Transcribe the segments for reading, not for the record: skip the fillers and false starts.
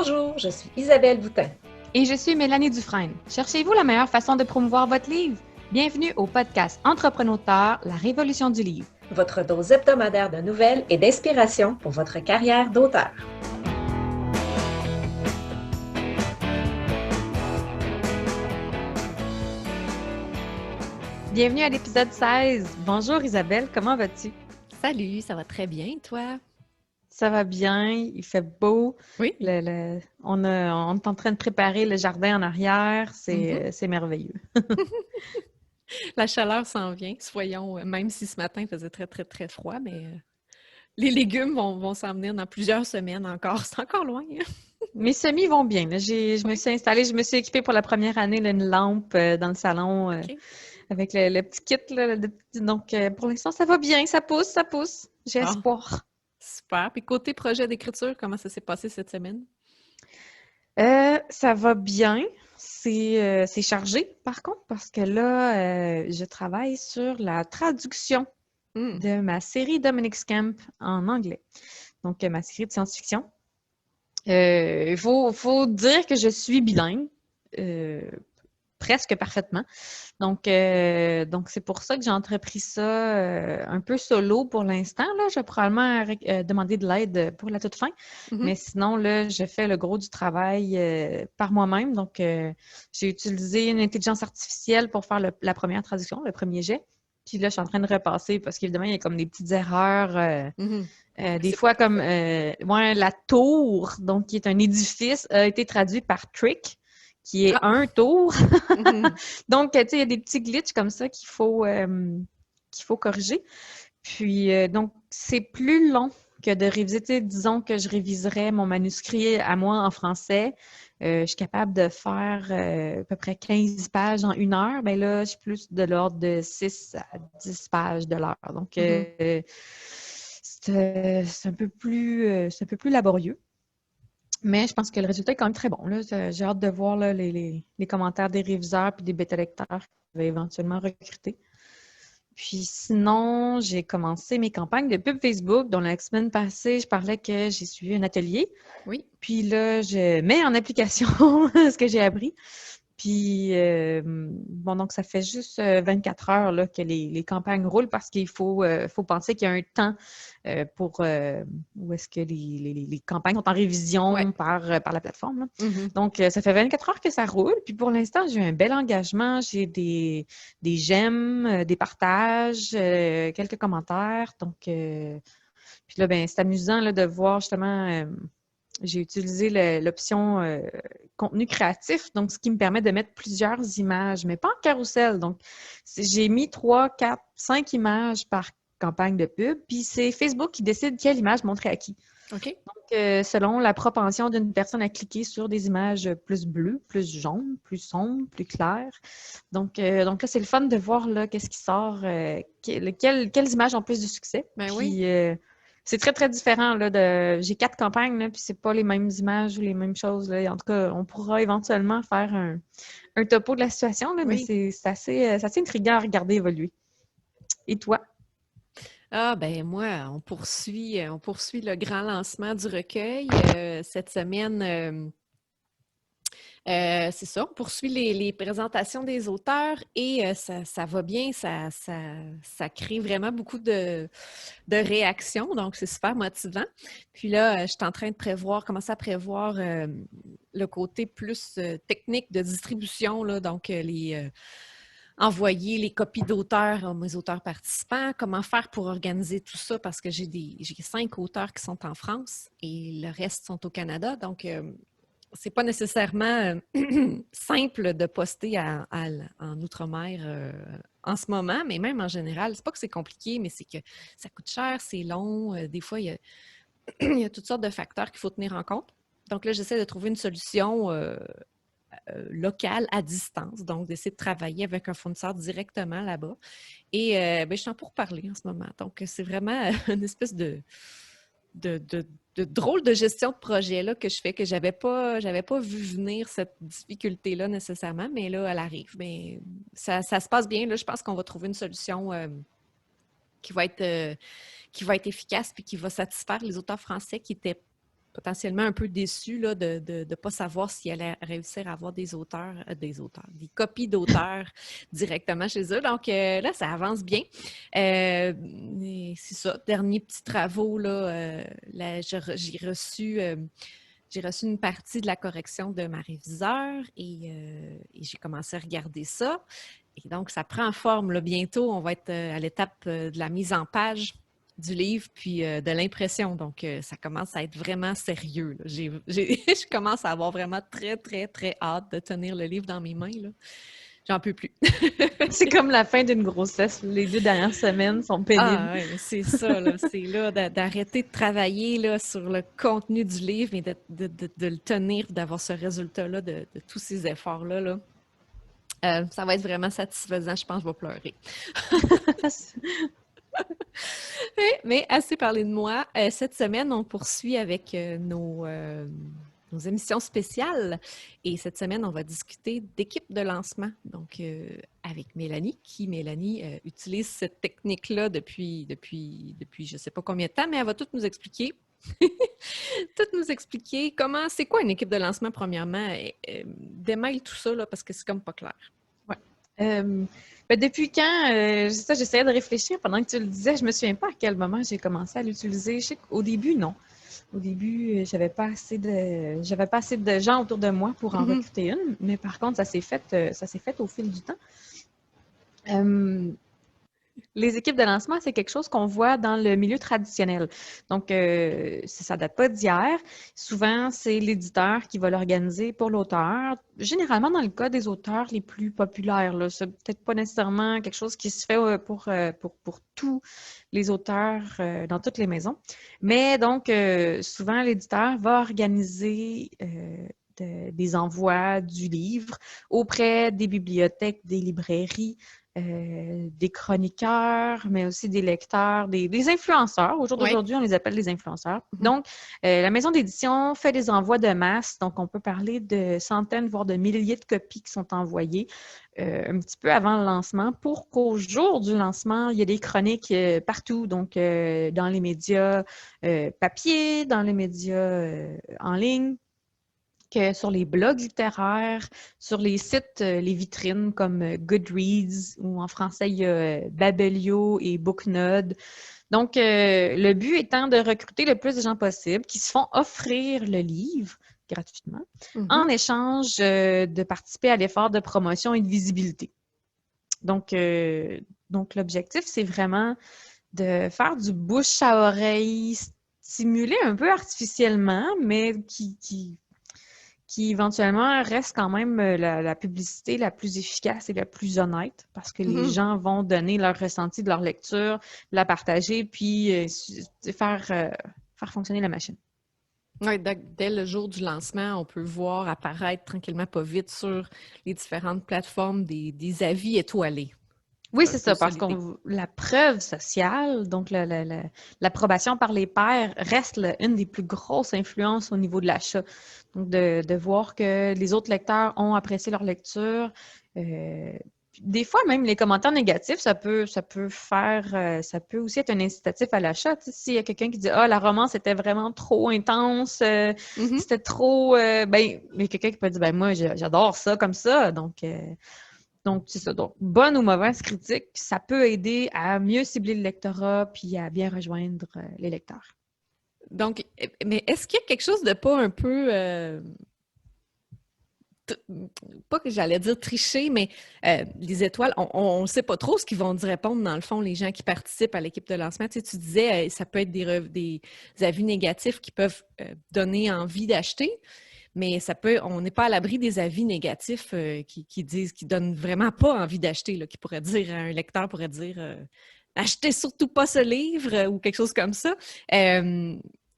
Bonjour, je suis Isabelle Boutin. Et je suis Mélanie Dufresne. Cherchez-vous la meilleure façon de promouvoir votre livre? Bienvenue au podcast Entrepreneur, la révolution du livre. Votre dose hebdomadaire de nouvelles et d'inspiration pour votre carrière d'auteur. Bienvenue à l'épisode 16. Bonjour Isabelle, comment vas-tu? Salut, ça va très bien, toi? Ça va bien, il fait beau. Oui. On est en train de préparer le jardin en arrière, c'est merveilleux. La chaleur s'en vient, soyons, même si ce matin il faisait très, très, très froid, mais les légumes vont s'en venir dans plusieurs semaines encore. C'est encore loin. Hein? Mes semis vont bien. Là. Je me suis installée, je me suis équipée pour la première année là, une lampe dans le salon avec le petit kit. Là, donc, pour l'instant, ça va bien, ça pousse. J'ai espoir. Super. Puis côté projet d'écriture, comment ça s'est passé cette semaine? Ça va bien. C'est chargé, par contre, parce que là, je travaille sur la traduction de ma série Dominique's Camp en anglais. Donc, ma série de science-fiction. Il faut dire que je suis bilingue, presque parfaitement. Donc c'est pour ça que j'ai entrepris ça un peu solo pour l'instant. Là, je vais probablement demander de l'aide pour la toute fin. Mais sinon, là, je fais le gros du travail par moi-même. Donc, j'ai utilisé une intelligence artificielle pour faire la première traduction, le premier jet. Puis là, je suis en train de repasser parce qu'évidemment, il y a comme des petites erreurs. Des fois, comme la tour, donc qui est un édifice, a été traduit par trick, qui est un tour. Donc, tu sais, il y a des petits glitches comme ça qu'il faut corriger. Puis, donc, c'est plus long que de réviser. Tu sais, disons que je réviserais mon manuscrit à moi en français. Je suis capable de faire à peu près 15 pages en 1 heure. Bien là, je suis plus de l'ordre de 6 à 10 pages de l'heure. Donc, c'est un peu plus laborieux. Mais je pense que le résultat est quand même très bon. Là. J'ai hâte de voir là, les commentaires des réviseurs et des bêta-lecteurs qui vais éventuellement recruter. Puis sinon, j'ai commencé mes campagnes de pub Facebook. Donc, la semaine passée, je parlais que j'ai suivi un atelier. Oui. Puis là, je mets en application ce que j'ai appris. Puis, donc ça fait juste 24 heures là, que les campagnes roulent parce qu'il faut penser qu'il y a un temps pour où est-ce que les campagnes sont en révision par la plateforme. Là. Donc, ça fait 24 heures que ça roule. Puis, pour l'instant, j'ai un bel engagement. J'ai des j'aime, des partages, quelques commentaires. Donc, puis là, ben, c'est amusant là, de voir justement... j'ai utilisé l'option contenu créatif, donc ce qui me permet de mettre plusieurs images, mais pas en carrousel. Donc, j'ai mis 3, 4, 5 images par campagne de pub, puis c'est Facebook qui décide quelle image montrer à qui. OK. Donc, selon la propension d'une personne à cliquer sur des images plus bleues, plus jaunes, plus sombres, plus claires. Donc là, c'est le fun de voir là, qu'est-ce qui sort, quelles images ont plus de succès. Ben puis, oui. c'est très, très différent. Là, j'ai 4 campagnes, là, puis c'est pas les mêmes images ou les mêmes choses. Là. En tout cas, on pourra éventuellement faire un topo de la situation, là, mais c'est assez intriguant à regarder évoluer. Et toi? Ah, ben moi, on poursuit le grand lancement du recueil. Cette semaine, c'est ça, on poursuit les présentations des auteurs et ça va bien, ça crée vraiment beaucoup de réactions, donc c'est super motivant. Puis là, je suis en train de commencer à prévoir le côté plus technique de distribution, là, donc envoyer les copies d'auteurs à mes auteurs participants, comment faire pour organiser tout ça, parce que j'ai 5 auteurs qui sont en France et le reste sont au Canada, donc c'est pas nécessairement simple de poster en Outre-mer en ce moment, mais même en général, c'est pas que c'est compliqué, mais c'est que ça coûte cher, c'est long. Des fois, il y a toutes sortes de facteurs qu'il faut tenir en compte. Donc là, j'essaie de trouver une solution locale à distance, donc d'essayer de travailler avec un fournisseur directement là-bas. Et je suis en pourparlers en ce moment. Donc, c'est vraiment une espèce de drôle de gestion de projet là, que je fais, que j'avais pas vu venir cette difficulté-là nécessairement, mais là, elle arrive. Mais ça se passe bien. Là, je pense qu'on va trouver une solution qui va être efficace puis qui va satisfaire les auteurs français qui étaient potentiellement un peu déçue là, de ne pas savoir si elle allait réussir à avoir des copies d'auteurs directement chez eux. Donc là, ça avance bien. C'est ça, derniers petits travaux, là, j'ai reçu une partie de la correction de ma réviseur et j'ai commencé à regarder ça. Et donc, ça prend forme. Là. Bientôt, on va être à l'étape de la mise en page du livre puis de l'impression. Donc, ça commence à être vraiment sérieux. Là. Je commence à avoir vraiment très, très, très hâte de tenir le livre dans mes mains. Là. J'en peux plus. C'est comme la fin d'une grossesse. Les 2 dernières semaines sont pénibles. Ah oui, c'est ça. Là. C'est là d'arrêter de travailler là, sur le contenu du livre et de le tenir, d'avoir ce résultat-là de tous ces efforts-là. Là. Ça va être vraiment satisfaisant. Je pense que je vais pleurer. Mais assez parlé de moi. Cette semaine, on poursuit avec nos émissions spéciales. Et cette semaine, on va discuter d'équipe de lancement. Donc, avec Mélanie, utilise cette technique-là depuis je ne sais pas combien de temps, mais elle va tout nous expliquer. C'est quoi une équipe de lancement, premièrement. Démêle tout ça, là, parce que c'est comme pas clair. Ouais. Depuis quand, j'essayais de réfléchir pendant que tu le disais, je me souviens pas à quel moment j'ai commencé à l'utiliser. Je sais qu'au début, non. Au début, j'avais pas assez de gens autour de moi pour en recruter une, mais par contre, ça s'est fait au fil du temps. Les équipes de lancement, c'est quelque chose qu'on voit dans le milieu traditionnel. Donc, ça ne date pas d'hier. Souvent, c'est l'éditeur qui va l'organiser pour l'auteur. Généralement, dans le cas des auteurs les plus populaires, là, c'est peut-être pas nécessairement quelque chose qui se fait pour tous les auteurs dans toutes les maisons. Mais donc, souvent, l'éditeur va organiser des envois du livre auprès des bibliothèques, des librairies, des chroniqueurs, mais aussi des lecteurs, des influenceurs. Au jour d'aujourd'hui, on les appelle des influenceurs. Donc, la maison d'édition fait des envois de masse. Donc, on peut parler de centaines, voire de milliers de copies qui sont envoyées un petit peu avant le lancement pour qu'au jour du lancement, il y ait des chroniques partout. Donc, dans les médias papier, dans les médias en ligne, que sur les blogs littéraires, sur les sites, les vitrines comme Goodreads ou en français, il y a Babelio et Booknode. Donc, le but étant de recruter le plus de gens possible qui se font offrir le livre gratuitement en échange de participer à l'effort de promotion et de visibilité. Donc l'objectif, c'est vraiment de faire du bouche à oreille stimulé un peu artificiellement, mais qui éventuellement reste quand même la publicité la plus efficace et la plus honnête parce que les gens vont donner leur ressenti de leur lecture, la partager, puis faire fonctionner la machine. Oui, dès le jour du lancement, on peut voir apparaître tranquillement, pas vite, sur les différentes plateformes des avis étoilés. Oui, c'est ça, parce que la preuve sociale, donc l'approbation par les pairs, reste une des plus grosses influences au niveau de l'achat. Donc, de voir que les autres lecteurs ont apprécié leur lecture. Des fois, même les commentaires négatifs, ça peut aussi être un incitatif à l'achat. Tu sais, s'il y a quelqu'un qui dit « Ah, la romance était vraiment trop intense, c'était trop... il y a quelqu'un qui peut dire « Ben moi, j'adore ça comme ça. » Donc, c'est ça. Donc, bonne ou mauvaise critique, ça peut aider à mieux cibler le lectorat puis à bien rejoindre les lecteurs. Donc, mais est-ce qu'il y a quelque chose de pas un peu... pas que j'allais dire tricher, mais les étoiles, on ne sait pas trop ce qu'ils vont nous répondre, dans le fond, les gens qui participent à l'équipe de lancement. Tu sais, tu disais, ça peut être des avis négatifs qui peuvent donner envie d'acheter. Mais on n'est pas à l'abri des avis négatifs qui donnent vraiment pas envie d'acheter, là, un lecteur pourrait dire achetez surtout pas ce livre ou quelque chose comme ça.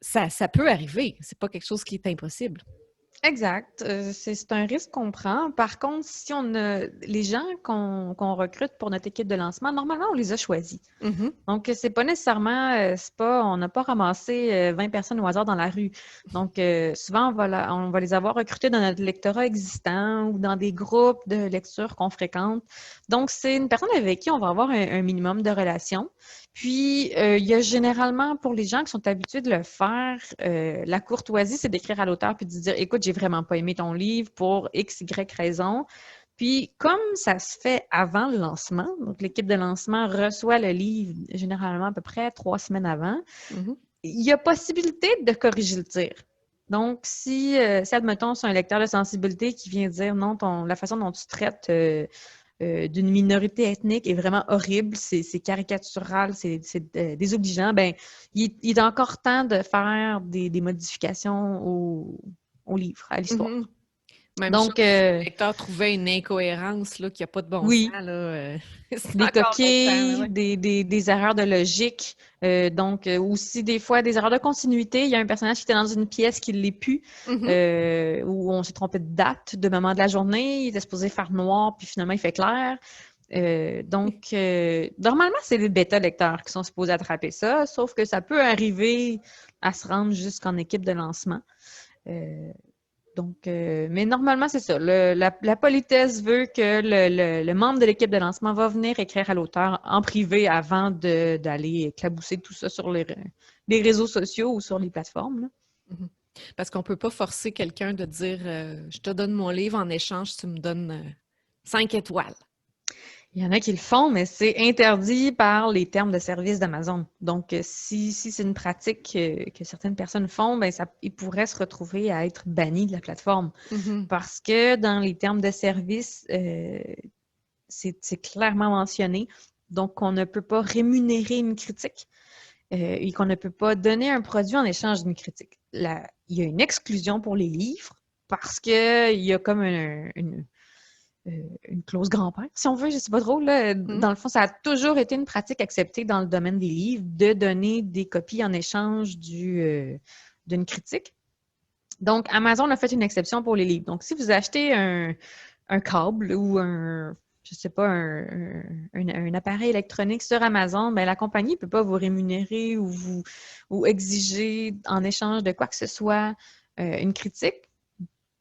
Ça peut arriver. C'est pas quelque chose qui est impossible. Exact. C'est un risque qu'on prend. Par contre, si on a les gens qu'on recrute pour notre équipe de lancement, normalement, on les a choisis. Mhm. Donc, c'est pas nécessairement, on n'a pas ramassé 20 personnes au hasard dans la rue. Donc, souvent, on va les avoir recrutés dans notre lectorat existant ou dans des groupes de lecture qu'on fréquente. Donc, c'est une personne avec qui on va avoir un minimum de relations. Puis, il y a généralement, pour les gens qui sont habitués de le faire, la courtoisie, c'est d'écrire à l'auteur puis de dire, écoute, j'ai vraiment pas aimé ton livre pour X, Y raison. Puis, comme ça se fait avant le lancement, donc l'équipe de lancement reçoit le livre généralement à peu près 3 semaines avant, Mhm. il y a possibilité de corriger le tir. Donc, si admettons, c'est un lecteur de sensibilité qui vient dire non, la façon dont tu traites d'une minorité ethnique est vraiment horrible, c'est caricatural, c'est désobligeant, ben, il est encore temps de faire des modifications au livre, à l'histoire. Mhm. Même chose, Donc, si le lecteur trouvait une incohérence là, qui n'a pas de bon sens, oui, là, c'est des encore le temps. Là, coquilles, ouais. des erreurs de logique, donc aussi des fois des erreurs de continuité. Il y a un personnage qui était dans une pièce qui ne l'est plus, Mhm. où on s'est trompé de date, de moment de la journée. Il était supposé faire noir, puis finalement il fait clair. Normalement, c'est les bêta-lecteurs qui sont supposés attraper ça, sauf que ça peut arriver à se rendre jusqu'en équipe de lancement. Euh, mais normalement, c'est ça. La politesse veut que le membre de l'équipe de lancement va venir écrire à l'auteur en privé avant d'aller éclabousser tout ça sur les réseaux sociaux ou sur les plateformes, là. Mhm. Parce qu'on ne peut pas forcer quelqu'un de dire je te donne mon livre en échange, tu me donnes 5 étoiles. Il y en a qui le font, mais c'est interdit par les termes de service d'Amazon. Donc, si c'est une pratique que certaines personnes font, ben ils pourraient se retrouver à être bannis de la plateforme. Mhm. Parce que dans les termes de service, c'est clairement mentionné. Donc, on ne peut pas rémunérer une critique et qu'on ne peut pas donner un produit en échange d'une critique. Il y a une exclusion pour les livres parce qu'il y a comme une clause grand-père, si on veut, je ne sais pas trop. Là. Mhm. Dans le fond, ça a toujours été une pratique acceptée dans le domaine des livres de donner des copies en échange d'une critique. Donc, Amazon a fait une exception pour les livres. Donc, si vous achetez un câble ou je sais pas, un appareil électronique sur Amazon, ben, la compagnie ne peut pas vous rémunérer ou exiger en échange de quoi que ce soit une critique.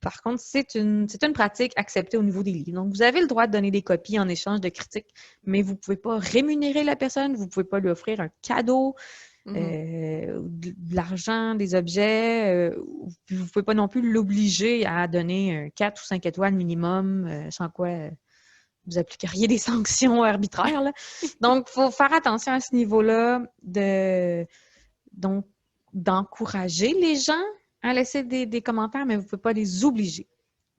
Par contre, c'est une pratique acceptée au niveau des livres. Donc, vous avez le droit de donner des copies en échange de critiques, mais vous ne pouvez pas rémunérer la personne, vous ne pouvez pas lui offrir un cadeau, Mhm. de l'argent, des objets. Vous ne pouvez pas non plus l'obliger à donner 4 ou 5 étoiles minimum, sans quoi vous appliqueriez des sanctions arbitraires, là. Donc, il faut faire attention à ce niveau-là donc, d'encourager les gens à laisser des commentaires, mais vous ne pouvez pas les obliger.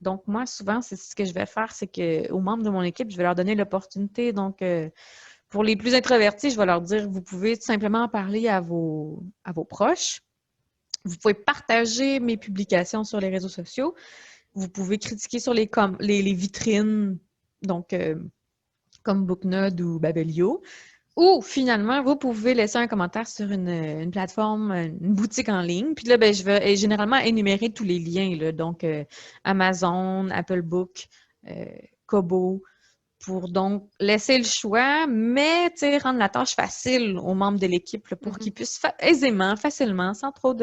Donc, moi, souvent, c'est ce que je vais faire, c'est qu'aux membres de mon équipe, je vais leur donner l'opportunité. Donc, pour les plus introvertis, je vais leur dire, vous pouvez tout simplement en parler à vos proches. Vous pouvez partager mes publications sur les réseaux sociaux. Vous pouvez critiquer sur les vitrines, donc comme Booknode ou Babelio. Ou finalement, vous pouvez laisser un commentaire sur une plateforme, une boutique en ligne. Puis là, ben, je vais généralement énumérer tous les liens, là. Donc, Amazon, Apple Book, Kobo, pour donc laisser le choix, mais rendre la tâche facile aux membres de l'équipe là, pour qu'ils Mhm. puissent aisément, facilement, sans trop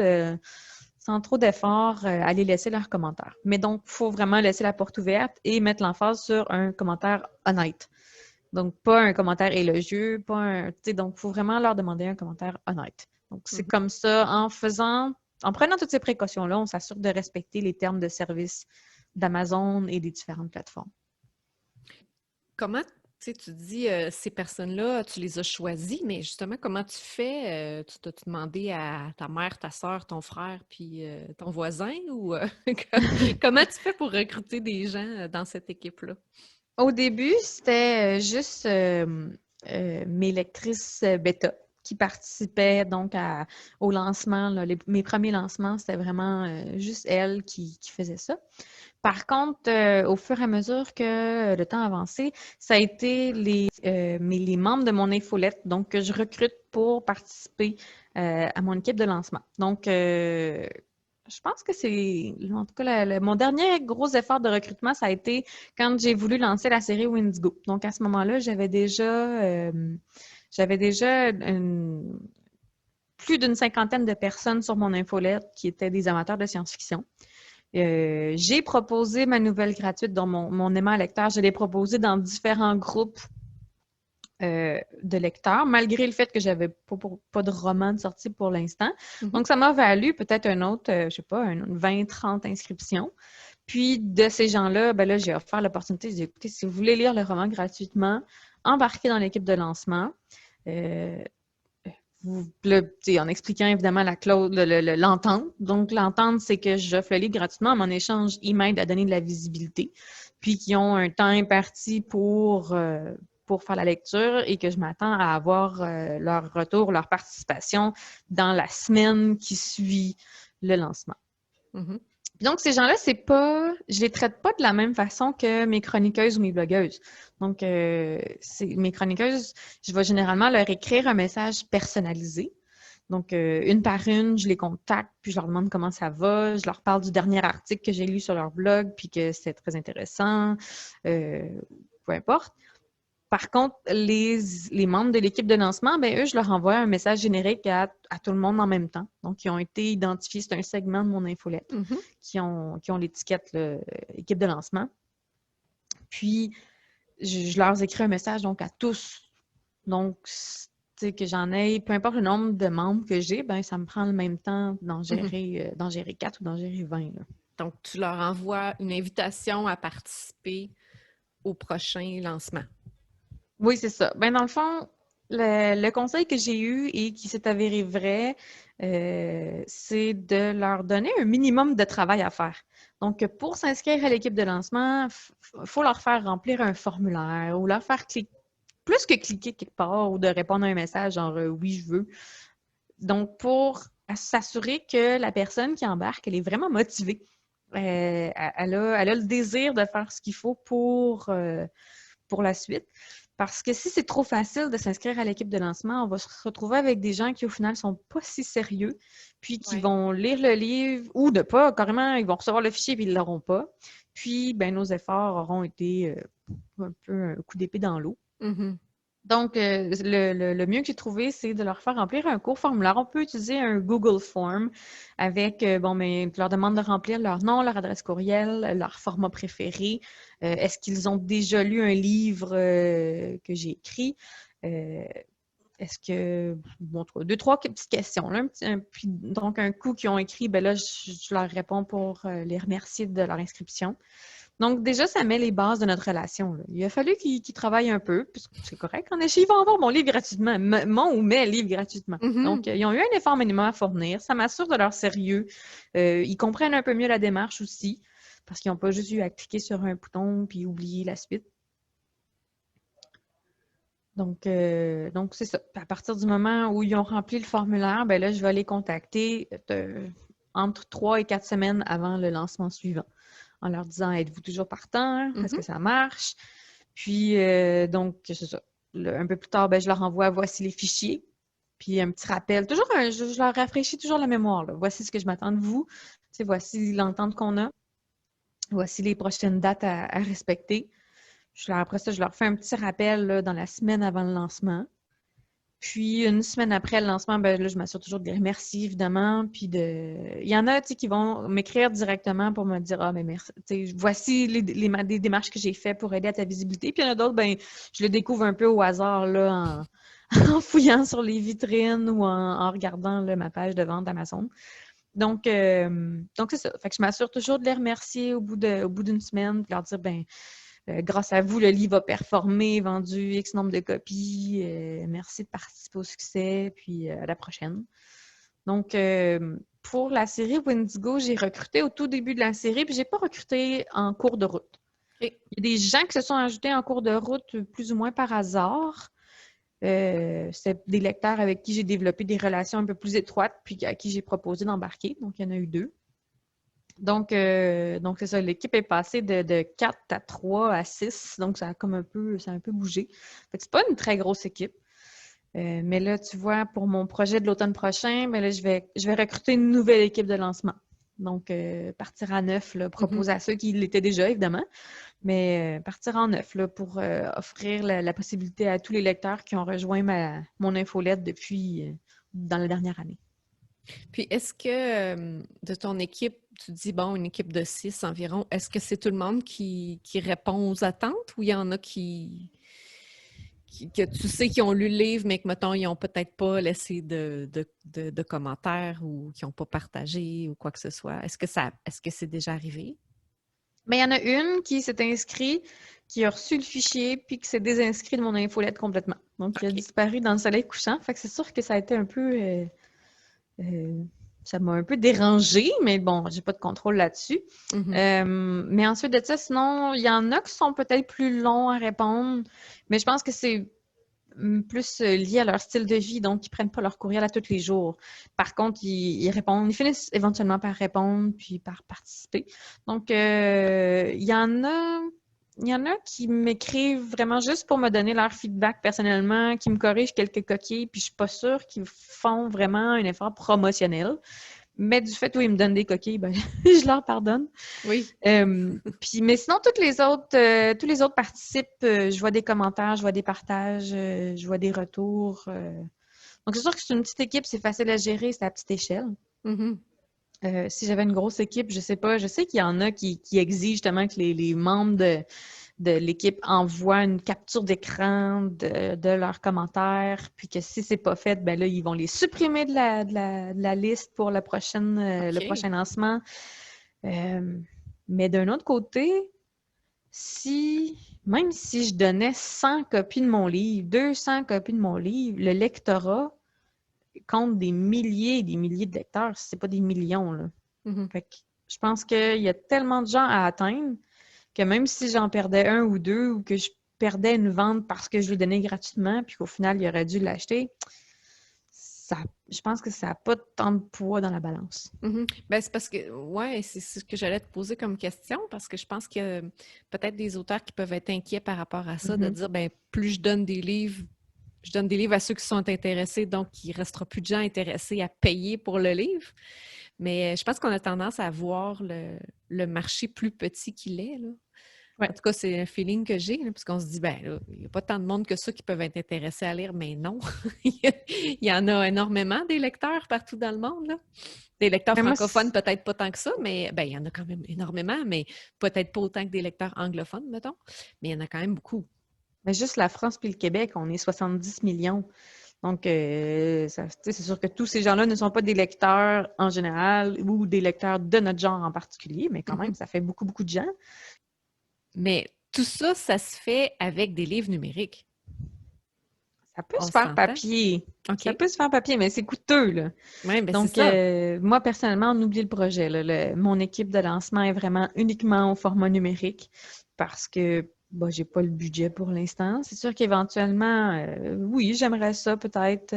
d'efforts, aller laisser leurs commentaires. Mais donc, il faut vraiment laisser la porte ouverte et mettre l'emphase sur un commentaire honnête. Donc, pas un commentaire élogieux, donc, il faut vraiment leur demander un commentaire honnête. Donc, c'est Mhm. comme ça, en prenant toutes ces précautions-là, on s'assure de respecter les termes de service d'Amazon et des différentes plateformes. Comment, tu sais, tu dis ces personnes-là, tu les as choisies, mais justement, comment tu fais? Tu t'as demandé à ta mère, ta soeur, ton frère, puis ton voisin, ou comment tu fais pour recruter des gens dans cette équipe-là? Au début, c'était juste mes lectrices bêta qui participaient donc au lancement. Là, mes premiers lancements, c'était vraiment juste elles qui faisaient ça. Par contre, au fur et à mesure que le temps avançait, ça a été les membres de mon infolette, donc que je recrute pour participer à mon équipe de lancement. Donc, Je pense que c'est, en tout cas, mon dernier gros effort de recrutement, ça a été quand j'ai voulu lancer la série Windigo. Donc, à ce moment-là, j'avais déjà plus d'une cinquantaine de personnes sur mon infolette qui étaient des amateurs de science-fiction. J'ai proposé ma nouvelle gratuite dans mon aimant lecteur. Je l'ai proposée dans différents groupes de lecteurs, malgré le fait que j'avais pas de roman de sortie pour l'instant. Donc, ça m'a valu peut-être un autre, je sais pas, 20-30 inscriptions. Puis, de ces gens-là, ben là, j'ai offert l'opportunité. J'ai dit, écoutez, si vous voulez lire le roman gratuitement, embarquez dans l'équipe de lancement. En expliquant évidemment la clause, l'entente. Donc, l'entente, c'est que j'offre le livre gratuitement, mais en échange, ils m'aident à donner de la visibilité, puis qu'ils ont un temps imparti pour faire la lecture et que je m'attends à avoir leur retour, leur participation dans la semaine qui suit le lancement. Donc, ces gens-là, je les traite pas de la même façon que mes chroniqueuses ou mes blogueuses. Donc, mes chroniqueuses, je vais généralement leur écrire un message personnalisé. Donc, une par une, je les contacte, puis je leur demande comment ça va. Je leur parle du dernier article que j'ai lu sur leur blog, puis que c'est très intéressant, peu importe. Par contre, les membres de l'équipe de lancement, ben eux, je leur envoie un message générique à tout le monde en même temps. Donc, ils ont été identifiés, c'est un segment de mon infolette qui ont l'étiquette équipe de lancement. Puis, je leur écris un message donc à tous. Donc, que j'en ai, peu importe le nombre de membres que j'ai, ben ça me prend le même temps d'en gérer 4 ou d'en gérer 20. Là. Donc, tu leur envoies une invitation à participer au prochain lancement. Oui, c'est ça. Ben, dans le fond, le conseil que j'ai eu et qui s'est avéré vrai, c'est de leur donner un minimum de travail à faire. Donc, pour s'inscrire à l'équipe de lancement, il faut leur faire remplir un formulaire ou leur faire cliquer, plus que cliquer quelque part ou de répondre à un message genre oui, je veux. Donc, pour s'assurer que la personne qui embarque, elle est vraiment motivée. Elle a le désir de faire ce qu'il faut pour la suite. Parce que si c'est trop facile de s'inscrire à l'équipe de lancement, on va se retrouver avec des gens qui, au final, ne sont pas si sérieux, puis qui vont lire le livre ou de pas, carrément, ils vont recevoir le fichier et ils ne l'auront pas. Puis, ben, nos efforts auront été un peu un coup d'épée dans l'eau. Donc, le mieux que j'ai trouvé, c'est de leur faire remplir un court formulaire. On peut utiliser un Google Form avec, tu leur demandes de remplir leur nom, leur adresse courriel, leur format préféré. Est-ce qu'ils ont déjà lu un livre que j'ai écrit? Est-ce que, deux, trois petites questions. Là, puis, donc, un coup qu'ils ont écrit, ben là, je leur réponds pour les remercier de leur inscription. Donc, déjà, ça met les bases de notre relation. Là. Il a fallu qu'ils travaillent un peu, puis c'est correct. En effet, ils vont avoir mon livre gratuitement, mon ou mes livres gratuitement. Donc, ils ont eu un effort minimum à fournir. Ça m'assure de leur sérieux. Ils comprennent un peu mieux la démarche aussi, parce qu'ils n'ont pas juste eu à cliquer sur un bouton puis oublier la suite. Donc, c'est ça. À partir du moment où ils ont rempli le formulaire, ben là, je vais les contacter entre 3 et 4 semaines avant le lancement suivant, en leur disant « Êtes-vous toujours partant? Est-ce que ça marche? » Puis, donc, c'est ça. Un peu plus tard, ben, je leur envoie « Voici les fichiers. » Puis, un petit rappel. Toujours, je leur rafraîchis toujours la mémoire. Là. Voici ce que je m'attends de vous. Voici l'entente qu'on a. Voici les prochaines dates à respecter. Après ça, je leur fais un petit rappel là, dans la semaine avant le lancement. Puis, une semaine après le lancement, ben là, je m'assure toujours de les remercier, évidemment. Puis, il y en a qui vont m'écrire directement pour me dire « Ah, mais merci. Voici les démarches que j'ai faites pour aider à ta visibilité. » Puis, il y en a d'autres, ben, je le découvre un peu au hasard là, en fouillant sur les vitrines ou en regardant là, ma page de vente Amazon. Donc c'est ça. Fait que je m'assure toujours de les remercier au bout d'une semaine, puis leur dire « Ben, grâce à vous, le livre a performé, vendu X nombre de copies. Merci de participer au succès, puis à la prochaine. » Donc, pour la série Windigo, j'ai recruté au tout début de la série, puis je n'ai pas recruté en cours de route. Il y a des gens qui se sont ajoutés en cours de route plus ou moins par hasard. C'est des lecteurs avec qui j'ai développé des relations un peu plus étroites, puis à qui j'ai proposé d'embarquer. Donc, il y en a eu 2. Donc c'est ça, l'équipe est passée de 4 à 3 à 6, donc ça a un peu bougé. Fait que c'est pas une très grosse équipe. Mais là, tu vois, pour mon projet de l'automne prochain, ben là, je vais recruter une nouvelle équipe de lancement. Donc, partir à neuf, là, proposer à ceux qui l'étaient déjà, évidemment, mais partir en neuf là, pour offrir la possibilité à tous les lecteurs qui ont rejoint mon infolette depuis dans la dernière année. Puis, est-ce que de ton équipe, tu dis, bon, une équipe de 6 environ, est-ce que c'est tout le monde qui répond aux attentes ou il y en a que tu sais qui ont lu le livre, mais que, mettons, ils n'ont peut-être pas laissé de commentaires ou qui n'ont pas partagé ou quoi que ce soit? Est-ce que c'est déjà arrivé? Mais il y en a une qui s'est inscrite, qui a reçu le fichier, puis qui s'est désinscrit de mon infolette complètement. Donc, il a disparu dans le soleil couchant. Fait que c'est sûr que ça a été un peu... ça m'a un peu dérangée, mais bon, j'ai pas de contrôle là-dessus. Mais ensuite de ça, sinon, il y en a qui sont peut-être plus longs à répondre, mais je pense que c'est plus lié à leur style de vie, donc ils prennent pas leur courriel à tous les jours. Par contre, ils répondent, ils finissent éventuellement par répondre, puis par participer. Donc, il y en a qui m'écrivent vraiment juste pour me donner leur feedback personnellement, qui me corrigent quelques coquilles, puis je suis pas sûre qu'ils font vraiment un effort promotionnel. Mais du fait où ils me donnent des coquilles, ben, je leur pardonne. Oui. Mais sinon, tous les autres participent. Je vois des commentaires, je vois des partages, je vois des retours. Donc, c'est sûr que c'est une petite équipe, c'est facile à gérer, c'est à petite échelle. Si j'avais une grosse équipe, je sais pas. Je sais qu'il y en a qui exigent justement que les membres de l'équipe envoient une capture d'écran de leurs commentaires, puis que si c'est pas fait, ben là, ils vont les supprimer de la liste pour le prochain lancement. Mais d'un autre côté, même si je donnais 100 copies de mon livre, 200 copies de mon livre, le lectorat compte des milliers et des milliers de lecteurs, c'est pas des millions, là. Fait que je pense qu'il y a tellement de gens à atteindre que même si j'en perdais un ou deux ou que je perdais une vente parce que je le donnais gratuitement puis qu'au final, il aurait dû l'acheter, je pense que ça n'a pas tant de poids dans la balance. Ben, c'est parce que, ouais, c'est ce que j'allais te poser comme question, parce que je pense qu'il y a peut-être des auteurs qui peuvent être inquiets par rapport à ça, de dire, ben, plus je donne des livres à ceux qui sont intéressés, donc il ne restera plus de gens intéressés à payer pour le livre. Mais je pense qu'on a tendance à voir le marché plus petit qu'il est, là. Ouais. En tout cas, c'est un feeling que j'ai, parce qu'on se dit, ben là, il n'y a pas tant de monde que ça qui peuvent être intéressés à lire, mais non. Il y en a énormément des lecteurs partout dans le monde, là. Des lecteurs francophones, peut-être pas tant que ça, mais ben, il y en a quand même énormément, mais peut-être pas autant que des lecteurs anglophones, mettons, mais il y en a quand même beaucoup. Mais juste la France puis le Québec, on est 70 millions. Donc, c'est sûr que tous ces gens-là ne sont pas des lecteurs en général ou des lecteurs de notre genre en particulier, mais quand même, ça fait beaucoup, beaucoup de gens. Mais tout ça, ça se fait avec des livres numériques. Ça peut se faire papier. Okay. Ça peut se faire papier, mais c'est coûteux, là. Oui, ben donc, c'est ça. Moi, personnellement, on oublie le projet, là. Mon équipe de lancement est vraiment uniquement au format numérique parce que j'ai pas le budget pour l'instant. C'est sûr qu'éventuellement, oui, j'aimerais ça peut-être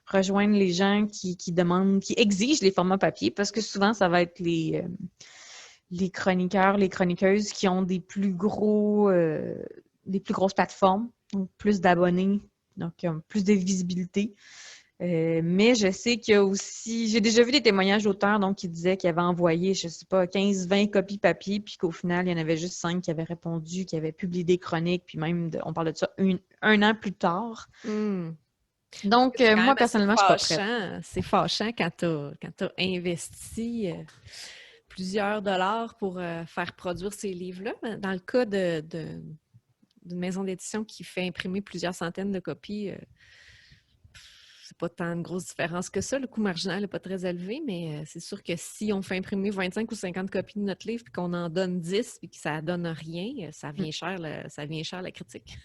rejoindre les gens qui demandent, qui exigent les formats papier parce que souvent, ça va être les chroniqueurs, les chroniqueuses qui ont des plus grosses plateformes, donc plus d'abonnés, donc qui ont plus de visibilité. Mais je sais qu'il y a aussi, j'ai déjà vu des témoignages d'auteurs donc, qui disaient qu'ils avaient envoyé, je ne sais pas, 15-20 copies papier, puis qu'au final, il y en avait juste 5 qui avaient répondu, qui avaient publié des chroniques, puis même, on parle de ça un an plus tard. Donc, moi, personnellement, je ne suis pas prête. C'est fâchant quand tu as investi plusieurs dollars pour faire produire ces livres-là. Dans le cas d'une maison d'édition qui fait imprimer plusieurs centaines de copies, c'est pas tant une grosse différence que ça. Le coût marginal n'est pas très élevé, mais c'est sûr que si on fait imprimer 25 ou 50 copies de notre livre et qu'on en donne 10 et que ça donne rien, ça vient cher la critique.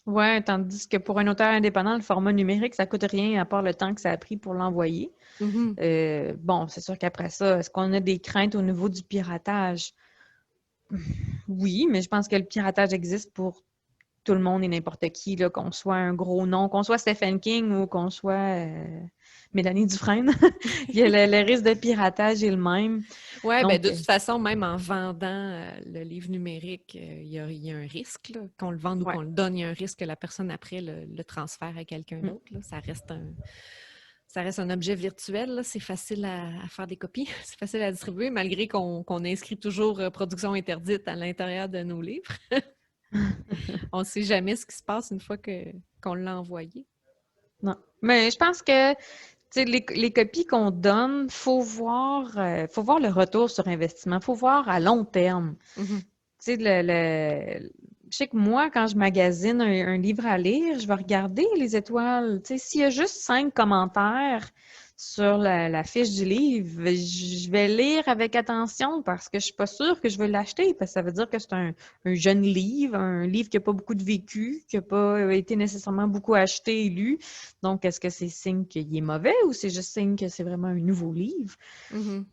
Oui, tandis que pour un auteur indépendant, le format numérique, ça ne coûte rien à part le temps que ça a pris pour l'envoyer. C'est sûr qu'après ça, est-ce qu'on a des craintes au niveau du piratage? Oui, mais je pense que le piratage existe pour tout le monde et n'importe qui, là, qu'on soit un gros nom, qu'on soit Stephen King ou qu'on soit Mélanie Dufresne. Il y a le risque de piratage est le même. Oui, ben de toute façon, même en vendant le livre numérique, il y a un risque, là, qu'on le vende ou qu'on le donne, il y a un risque que la personne après le transfère à quelqu'un d'autre. Là. Ça reste ça reste un objet virtuel, là. C'est facile à faire des copies, c'est facile à distribuer, malgré qu'on inscrit toujours production interdite à l'intérieur de nos livres. On ne sait jamais ce qui se passe une fois qu'on l'a envoyé. Non. Mais je pense que les copies qu'on donne, faut voir le retour sur investissement, faut voir à long terme. Mhm. Tu sais, je sais que moi, quand je magasine un livre à lire, je vais regarder les étoiles. Tu sais, s'il y a juste 5 commentaires sur la fiche du livre, je vais lire avec attention parce que je suis pas sûre que je vais l'acheter, parce que ça veut dire que c'est un jeune livre, un livre qui n'a pas beaucoup de vécu, qui n'a pas été nécessairement beaucoup acheté et lu. Donc, est-ce que c'est signe qu'il est mauvais ou c'est juste signe que c'est vraiment un nouveau livre? Mhm.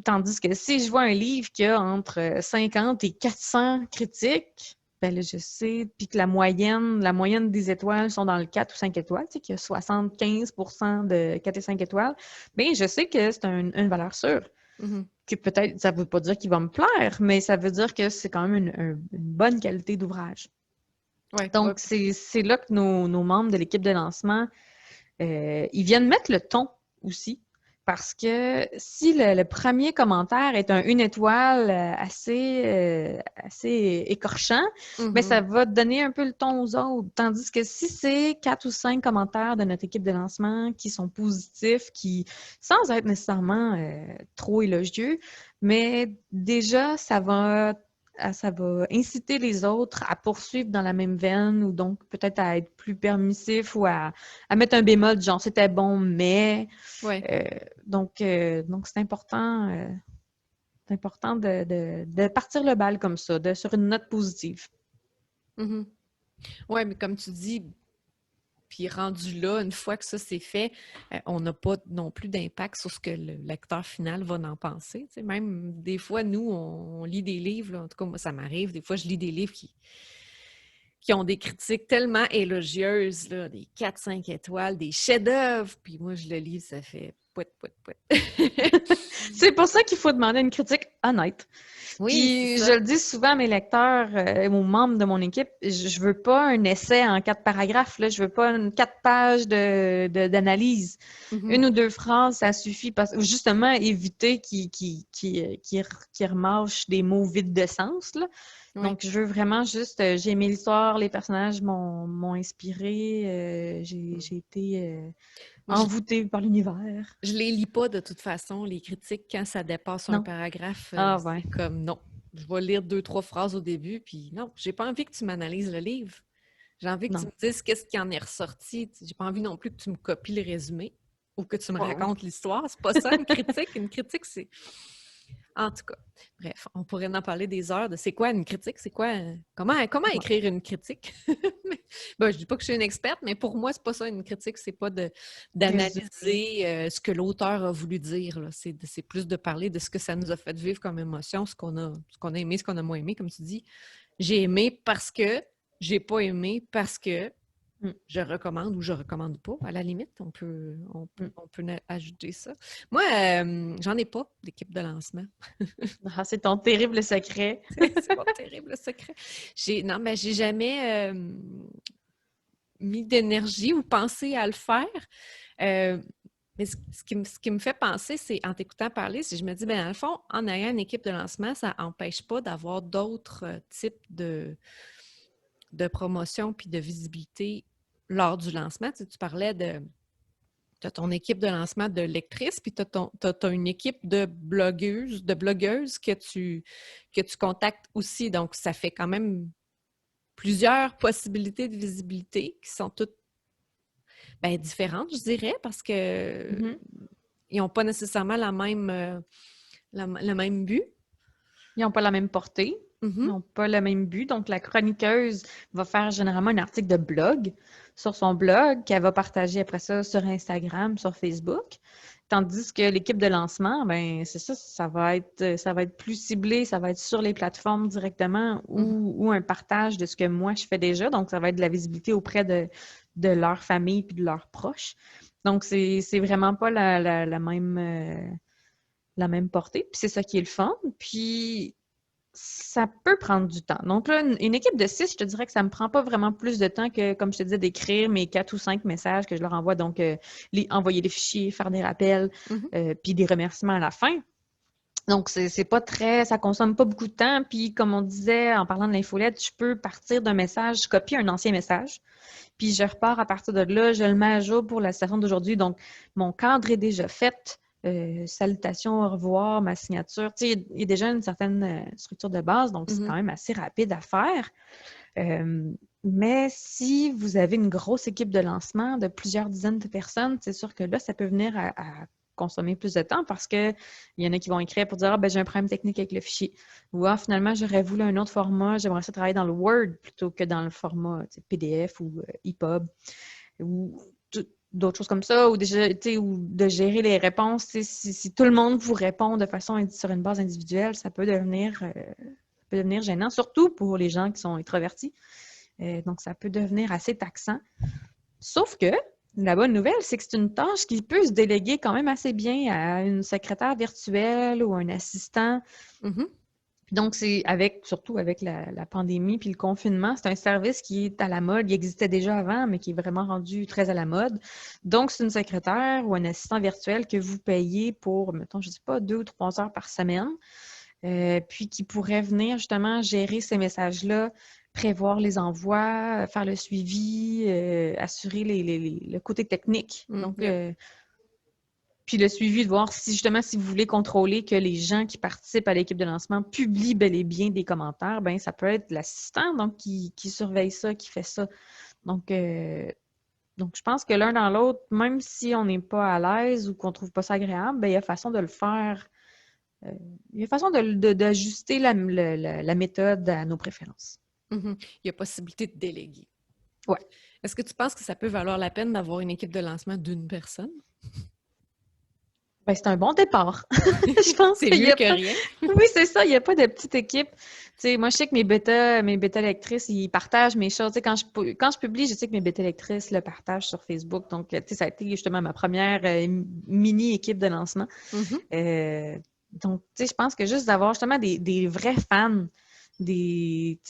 Tandis que si je vois un livre qui a entre 50 et 400 critiques, ben là, je sais, puis que la moyenne des étoiles sont dans le 4 ou 5 étoiles, tu sais, qu'il y a 75% de 4 et 5 étoiles, bien, je sais que c'est une valeur sûre. Mhm. Que peut-être, ça ne veut pas dire qu'il va me plaire, mais ça veut dire que c'est quand même une bonne qualité d'ouvrage. Ouais, Donc, c'est là que nos membres de l'équipe de lancement, ils viennent mettre le ton aussi. Parce que si le premier commentaire est une étoile assez écorchant, bien, ça va donner un peu le ton aux autres. Tandis que si c'est 4 ou 5 commentaires de notre équipe de lancement qui sont positifs, sans être nécessairement trop élogieux, mais déjà, ça va inciter les autres à poursuivre dans la même veine ou donc peut-être à être plus permissif ou à mettre un bémol, genre c'était bon, mais donc c'est important de partir le bal comme ça, sur une note positive. Mhm. Oui, mais comme tu dis, puis rendu là, une fois que ça c'est fait, on n'a pas non plus d'impact sur ce que le lecteur final va en penser. Tu sais, même des fois, nous, on lit des livres, là, en tout cas, moi, ça m'arrive, des fois, je lis des livres qui ont des critiques tellement élogieuses, là, des 4-5 étoiles, des chefs-d'œuvre, puis moi, je le lis, ça fait pouet, pouet, pouet. C'est pour ça qu'il faut demander une critique honnête. Oui, puis c'est je ça. le dis souvent à mes lecteurs et aux membres de mon équipe, je veux pas un essai en 4 paragraphes, là, je veux pas 4 pages d'analyse. Mhm. Une ou 2 phrases, ça suffit, parce justement éviter qu'ils remarchent des mots vides de sens, là. Oui. Donc, je veux vraiment juste, j'ai aimé l'histoire, les personnages m'ont inspiré, j'ai été Moi, envoûtée par l'univers. je les lis pas de toute façon, les critiques, quand ça dépasse un Non. paragraphe, Ah c'est ouais. comme non. Je vais lire 2-3 phrases au début, puis non, j'ai pas envie que tu m'analyses le livre. J'ai envie que tu Non. me dises qu'est-ce qui en est ressorti. J'ai pas envie non plus que tu me copies le résumé ou que tu me racontes l'histoire. C'est pas ça, une critique. Une critique, c'est... En tout cas, bref, on pourrait en parler des heures de c'est quoi une critique, c'est quoi... Comment écrire une critique? Ben, je dis pas que je suis une experte, mais pour moi, c'est pas ça, une critique, c'est pas d'analyser ce que l'auteur a voulu dire, là. C'est plus de parler de ce que ça nous a fait vivre comme émotion, ce qu'on a aimé, ce qu'on a moins aimé, comme tu dis. J'ai aimé parce que, j'ai pas aimé parce que je recommande ou je recommande pas. À la limite, on peut ajouter ça. Moi, j'en ai pas d'équipe de lancement. Ah, c'est ton terrible secret. C'est mon terrible secret. Non, mais j'ai jamais mis d'énergie ou pensé à le faire. Mais ce qui me fait penser, c'est en t'écoutant parler, je me dis, bien, dans le fond, en ayant une équipe de lancement, ça n'empêche pas d'avoir d'autres types de promotion puis de visibilité lors du lancement. Tu parlais de ton équipe de lancement de lectrices, puis tu as une équipe de blogueuses que tu contactes aussi. Donc, ça fait quand même plusieurs possibilités de visibilité qui sont toutes différentes, je dirais, parce que ils n'ont pas nécessairement le même but. Ils n'ont pas la même portée. Ils n'ont pas le même but. Donc, la chroniqueuse va faire généralement un article de blog sur son blog qu'elle va partager après ça sur Instagram, sur Facebook. Tandis que l'équipe de lancement, ben c'est ça, ça va être plus ciblé, ça va être sur les plateformes directement ou un partage de ce que moi je fais déjà. Donc, ça va être de la visibilité auprès de leur famille puis de leurs proches. Donc, c'est vraiment pas la même portée. Puis c'est ça qui est le fun. Puis ça peut prendre du temps. Donc là, une équipe de 6, je te dirais que ça ne me prend pas vraiment plus de temps que, comme je te disais, d'écrire mes 4 ou 5 messages que je leur envoie. Donc, envoyer des fichiers, faire des rappels, puis des remerciements à la fin. Donc, c'est pas très, ça consomme pas beaucoup de temps. Puis, comme on disait en parlant de l'infolette, je peux partir d'un message, je copie un ancien message, puis je repars à partir de là, je le mets à jour pour la session d'aujourd'hui. Donc, mon cadre est déjà fait. Salutations, au revoir, ma signature. Tu sais, il y a déjà une certaine structure de base, donc c'est quand même assez rapide à faire. Mais si vous avez une grosse équipe de lancement de plusieurs dizaines de personnes, c'est sûr que là, ça peut venir à consommer plus de temps parce qu'il y en a qui vont écrire pour dire « Ah, ben j'ai un problème technique avec le fichier » ou « Ah, finalement, j'aurais voulu un autre format, j'aimerais ça travailler dans le Word plutôt que dans le format PDF ou EPUB » ou d'autres choses comme ça, ou de gérer les réponses. Si tout le monde vous répond de façon sur une base individuelle, ça peut devenir gênant, surtout pour les gens qui sont introvertis. Donc, ça peut devenir assez taxant. Sauf que la bonne nouvelle, c'est que c'est une tâche qui peut se déléguer quand même assez bien à une secrétaire virtuelle ou un assistant. Donc, surtout avec la pandémie puis le confinement, c'est un service qui est à la mode. Il existait déjà avant, mais qui est vraiment rendu très à la mode. Donc, c'est une secrétaire ou un assistant virtuel que vous payez pour, mettons, je ne sais pas, 2 ou 3 heures par semaine, puis qui pourrait venir justement gérer ces messages-là, prévoir les envois, faire le suivi, assurer le côté technique. Donc, puis le suivi de voir si vous voulez contrôler que les gens qui participent à l'équipe de lancement publient bel et bien des commentaires, ben ça peut être l'assistant donc qui surveille ça, qui fait ça. Donc je pense que l'un dans l'autre, même si on n'est pas à l'aise ou qu'on ne trouve pas ça agréable, ben il y a façon de le faire. Il y a façon d'ajuster la méthode à nos préférences. Il y a possibilité de déléguer. Ouais. Est-ce que tu penses que ça peut valoir la peine d'avoir une équipe de lancement d'une personne? Ben, c'est un bon départ. Je pense c'est mieux que rien. Oui, c'est ça. Il n'y a pas de petite équipe. Tu sais, moi, je sais que mes bêta lectrices, ils partagent mes choses. Tu sais, quand je publie, je sais que mes bêta lectrices le partagent sur Facebook. Donc, tu sais, ça a été justement ma première mini-équipe de lancement. Donc, tu sais, je pense que juste d'avoir justement des vrais fans, des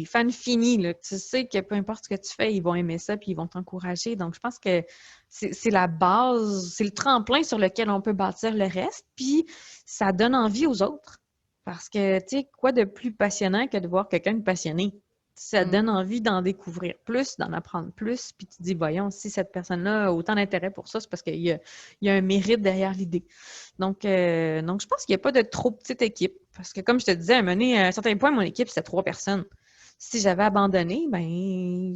fans finis, là. Tu sais que peu importe ce que tu fais, ils vont aimer ça puis ils vont t'encourager. Donc, je pense que c'est la base, c'est le tremplin sur lequel on peut bâtir le reste, puis ça donne envie aux autres. Parce que, tu sais, quoi de plus passionnant que de voir quelqu'un de passionné? Ça donne envie d'en découvrir plus, d'en apprendre plus, puis tu te dis, voyons, si cette personne-là a autant d'intérêt pour ça, c'est parce qu'il y a un mérite derrière l'idée. Donc, je pense qu'il n'y a pas de trop petite équipe. Parce que, comme je te disais, à un certain point, mon équipe, c'était 3 personnes. Si j'avais abandonné, ben,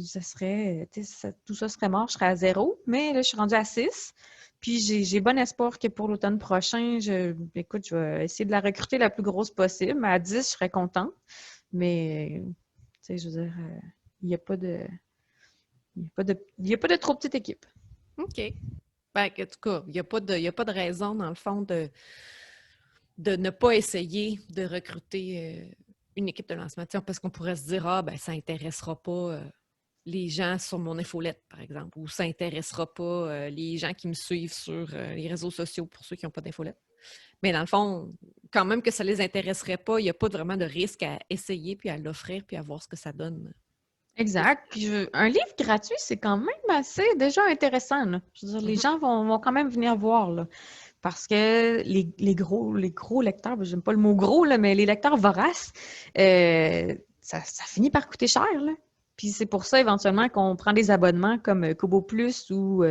tout ça serait mort, je serais à 0. Mais là, je suis rendue à 6. Puis, j'ai bon espoir que pour l'automne prochain, je vais essayer de la recruter la plus grosse possible. À 10, je serais contente. Mais, tu sais, je veux dire, il n'y a pas de... Il n'y a pas de trop petite équipe. OK. Ben, en tout cas, il n'y a pas de raison, dans le fond, de ne pas essayer de recruter une équipe de lancement. Parce qu'on pourrait se dire, ça n'intéressera pas les gens sur mon infolette, par exemple, ou ça n'intéressera pas les gens qui me suivent sur les réseaux sociaux pour ceux qui n'ont pas d'infolette. Mais dans le fond, quand même que ça ne les intéresserait pas, il n'y a pas vraiment de risque à essayer, puis à l'offrir, puis à voir ce que ça donne. Exact. Puis un livre gratuit, c'est quand même assez déjà intéressant, là. Je veux dire, les gens vont quand même venir voir, là. Parce que les gros lecteurs, j'aime pas le mot gros, là, mais les lecteurs voraces, ça finit par coûter cher, là. Puis c'est pour ça, éventuellement, qu'on prend des abonnements comme Kobo Plus ou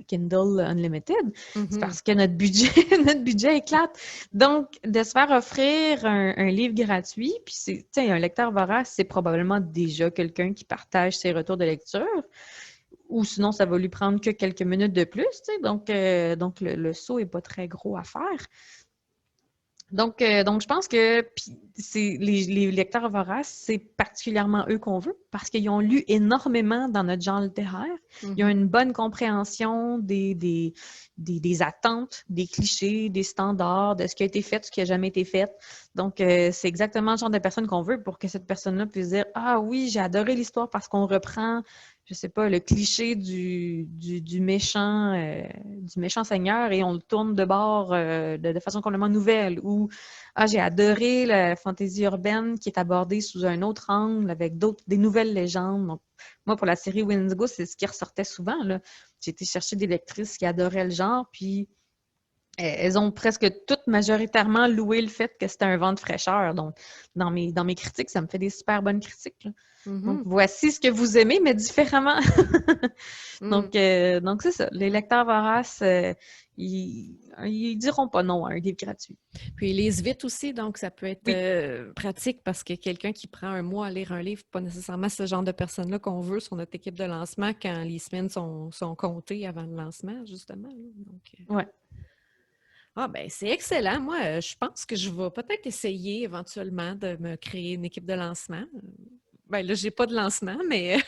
Kindle Unlimited. C'est parce que notre budget éclate. Donc, de se faire offrir un livre gratuit, puis un lecteur vorace, c'est probablement déjà quelqu'un qui partage ses retours de lecture. Ou sinon, ça va lui prendre que quelques minutes de plus. Donc le saut n'est pas très gros à faire. Donc, je pense que les lecteurs voraces, c'est particulièrement eux qu'on veut parce qu'ils ont lu énormément dans notre genre littéraire. Ils ont une bonne compréhension des attentes, des clichés, des standards, de ce qui a été fait, ce qui n'a jamais été fait. Donc, c'est exactement le genre de personne qu'on veut pour que cette personne-là puisse dire « Ah oui, j'ai adoré l'histoire parce qu'on reprend je sais pas, le cliché du méchant seigneur et on le tourne de bord de façon complètement nouvelle. Ou j'ai adoré la fantaisie urbaine qui est abordée sous un autre angle avec des nouvelles légendes. Donc, moi, pour la série Windigo, c'est ce qui ressortait souvent, là. J'ai été chercher des lectrices qui adoraient le genre, puis elles ont presque toutes majoritairement loué le fait que c'était un vent de fraîcheur. Donc, dans mes critiques, ça me fait des super bonnes critiques, là. Donc, voici ce que vous aimez, mais différemment. Donc, c'est ça. Les lecteurs voraces, ils diront pas non à un livre gratuit. Puis, ils lisent vite aussi, donc ça peut être pratique parce que quelqu'un qui prend un mois à lire un livre, pas nécessairement ce genre de personne-là qu'on veut sur notre équipe de lancement quand les semaines sont comptées avant le lancement, justement. Donc, ouais. Ah, ben c'est excellent. Moi, je pense que je vais peut-être essayer éventuellement de me créer une équipe de lancement. Ben là, j'ai pas de lancement, mais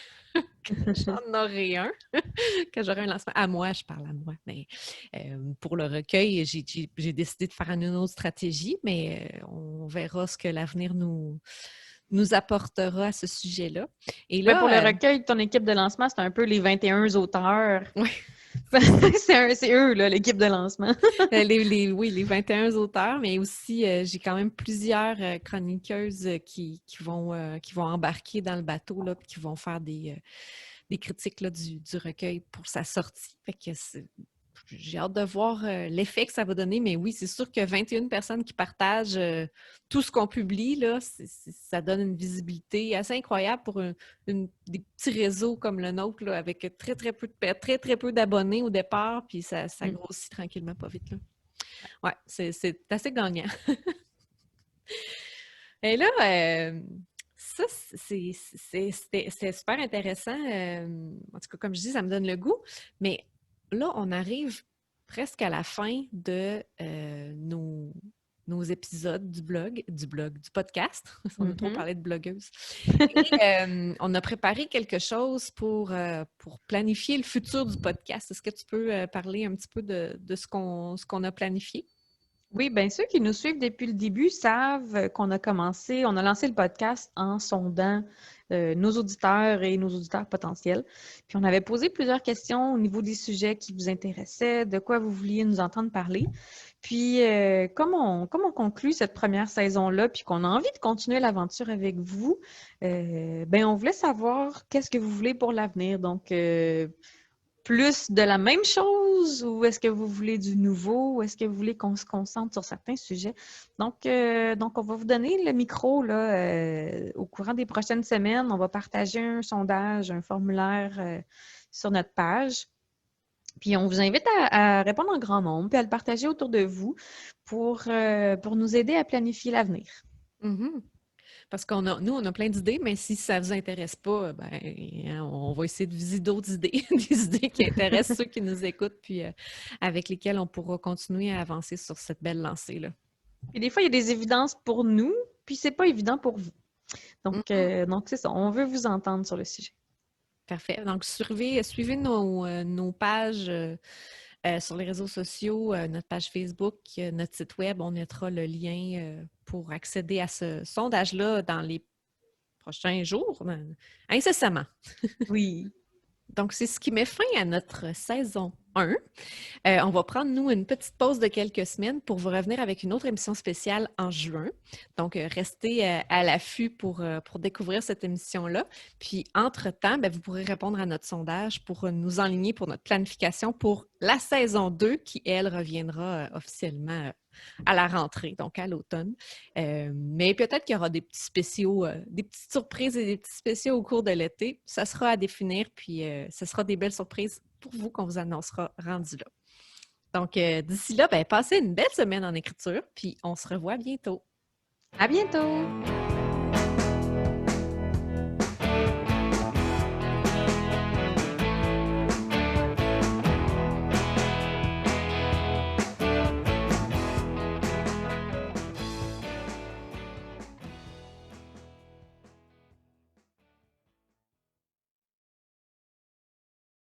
quand j'en aurai un, quand j'aurai un lancement. À moi, je parle à moi. Mais pour le recueil, j'ai décidé de faire une autre stratégie, mais on verra ce que l'avenir nous apportera à ce sujet-là. Et là, pour le recueil de ton équipe de lancement, c'est un peu les 21 auteurs. Oui. c'est eux, là, l'équipe de lancement. Oui, les 21 auteurs, mais aussi, j'ai quand même plusieurs chroniqueuses qui vont embarquer dans le bateau, là, puis qui vont faire des critiques là, du recueil pour sa sortie. Fait que j'ai hâte de voir l'effet que ça va donner, mais oui, c'est sûr que 21 personnes qui partagent tout ce qu'on publie, là, ça donne une visibilité assez incroyable pour des petits réseaux comme le nôtre, là, avec très, très peu d'abonnés au départ, puis ça grossit tranquillement, pas vite. Là. Ouais, c'est assez gagnant. Et là, ça, c'est super intéressant. En tout cas, comme je dis, ça me donne le goût, mais là, on arrive presque à la fin de nos épisodes du podcast. On a trop parlé de blogueuse. Et, on a préparé quelque chose pour planifier le futur du podcast. Est-ce que tu peux parler un petit peu de ce qu'on a planifié? Oui, bien, ceux qui nous suivent depuis le début savent qu'on on a lancé le podcast en sondant nos auditeurs et nos auditeurs potentiels. Puis on avait posé plusieurs questions au niveau des sujets qui vous intéressaient, de quoi vous vouliez nous entendre parler. Puis comme on conclut cette première saison-là, puis qu'on a envie de continuer l'aventure avec vous, on voulait savoir qu'est-ce que vous voulez pour l'avenir. Donc, plus de la même chose ou est-ce que vous voulez du nouveau ou est-ce que vous voulez qu'on se concentre sur certains sujets? Donc on va vous donner le micro là, au courant des prochaines semaines. On va partager un sondage, un formulaire sur notre page. Puis on vous invite à répondre en grand nombre puis à le partager autour de vous pour nous aider à planifier l'avenir. Mm-hmm. Parce qu'on a plein d'idées, mais si ça ne vous intéresse pas, on va essayer de viser d'autres idées, des idées qui intéressent ceux qui nous écoutent, puis avec lesquelles on pourra continuer à avancer sur cette belle lancée-là. Puis des fois, il y a des évidences pour nous, puis c'est pas évident pour vous. Donc c'est ça, on veut vous entendre sur le sujet. Parfait. Donc, suivez nos pages sur les réseaux sociaux, notre page Facebook, notre site web. On mettra le lien pour accéder à ce sondage-là dans les prochains jours, incessamment. Oui. Donc, c'est ce qui met fin à notre saison 1. On va prendre, nous, une petite pause de quelques semaines pour vous revenir avec une autre émission spéciale en juin. Donc, restez à l'affût pour découvrir cette émission-là. Puis, entre-temps, vous pourrez répondre à notre sondage pour nous enligner pour notre planification pour la saison 2 qui, elle, reviendra officiellement à la rentrée, donc à l'automne. Mais peut-être qu'il y aura des petits spéciaux, des petites surprises et des petits spéciaux au cours de l'été. Ça sera à définir, puis ce sera des belles surprises pour vous qu'on vous annoncera rendu là. Donc, d'ici là, passez une belle semaine en écriture, puis on se revoit bientôt. À bientôt!